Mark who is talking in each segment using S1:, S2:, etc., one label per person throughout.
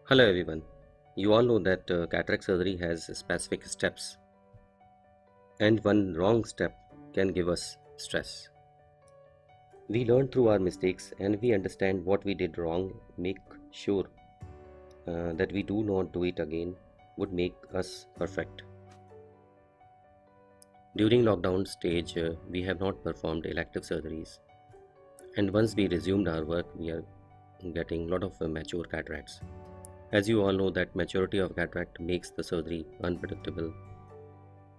S1: Hello everyone. You all know that cataract surgery has specific steps, and one wrong step can give us stress. We learn through our mistakes and we understand what we did wrong, make sure that we do not do it again, would make us perfect. During lockdown stage, we have not performed elective surgeries, and once we resumed our work, we are getting a lot of mature cataracts. As you all know, that maturity of cataract makes the surgery unpredictable,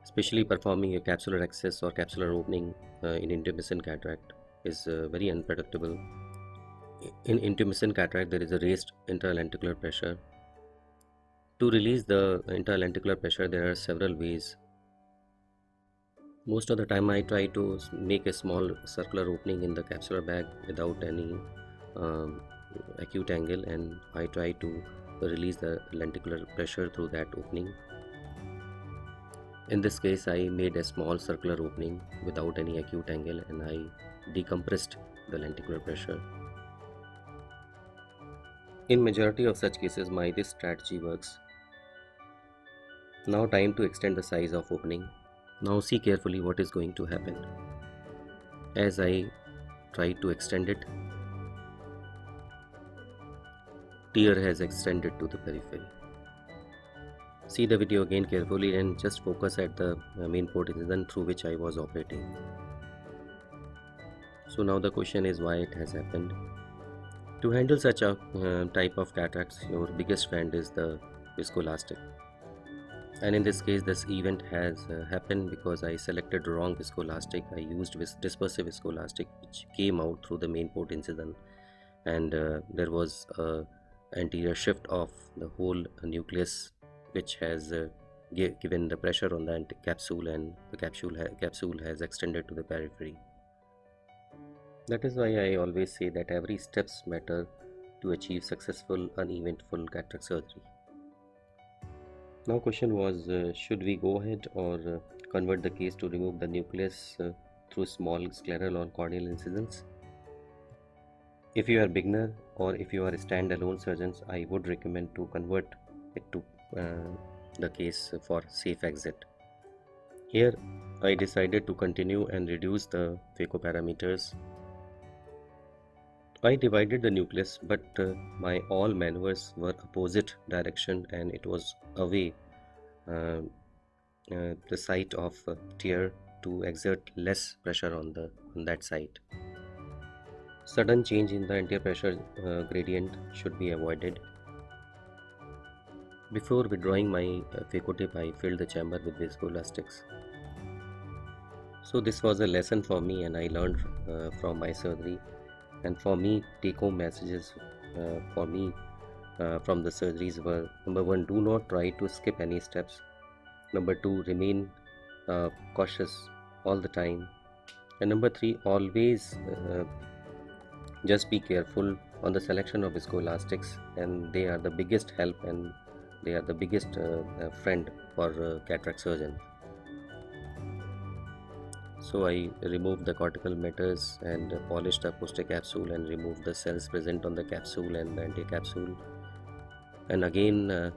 S1: especially performing a capsular access or capsular opening in intumescent cataract is very unpredictable. In intumescent cataract, there is a raised interlenticular pressure. To release the interlenticular pressure, there are several ways. Most of the time, I try to make a small circular opening in the capsular bag without any um, acute angle, and I try to release the lenticular pressure through that opening. In this case, I made a small circular opening without any acute angle and I decompressed the lenticular pressure. In majority of such cases, my this strategy works. Now time to extend the size of opening. Now see carefully what is going to happen. As I try to extend it, tear has extended to the periphery. See the video again carefully and just focus at the main port incision through which I was operating. So now the question is why it has happened. To handle such a type of cataracts, your biggest friend is the viscoelastic. And in this case, this event has happened because I selected wrong viscoelastic. I used dispersive viscoelastic, which came out through the main port incision, and there was a anterior shift of the whole nucleus, which has given the pressure on the capsule, and the capsule has extended to the periphery. That is why I always say that every steps matter to achieve successful uneventful cataract surgery. Now question was should we go ahead or convert the case to remove the nucleus through small scleral or corneal incisions? If you are beginner or if you are standalone surgeons, I would recommend to convert it to the case for safe exit. Here I decided to continue and reduce the phaco-parameters. I divided the nucleus, but my all maneuvers were opposite direction and it was away uh, the site of tear to exert less pressure on that site. Sudden change in the anterior pressure gradient should be avoided. Before withdrawing my phaco tip, I filled the chamber with viscoelastics. So this was a lesson for me, and I learned from my surgery. And for me, take-home messages for me from the surgeries were: number one, do not try to skip any steps. Number two, remain cautious all the time. And number three, always just be careful on the selection of viscoelastics, and they are the biggest help and they are the biggest friend for cataract surgeon. So I removed the cortical matters and polished the posterior capsule and removed the cells present on the capsule and the anti-capsule. And again,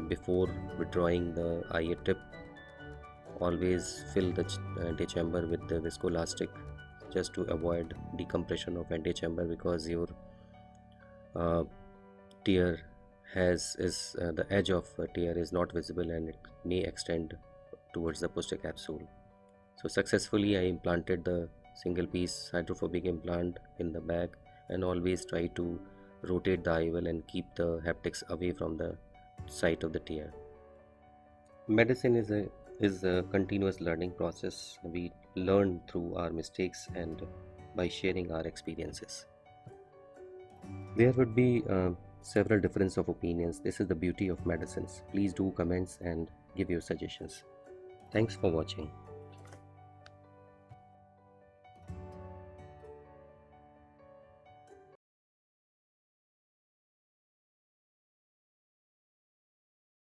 S1: before withdrawing the eye tip, always fill the antechamber with the viscoelastic just to avoid decompression of antechamber, because your uh, tear has is the edge of tear is not visible and it may extend towards the posterior capsule. So successfully I implanted the single piece hydrophobic implant in the bag, and always try to rotate the IOL and keep the haptics away from the site of the tear. Medicine is a continuous learning process. We learn through our mistakes and by sharing our experiences. There would be several difference of opinions. This is the beauty of medicines. Please do comments and give your suggestions. Thanks for watching.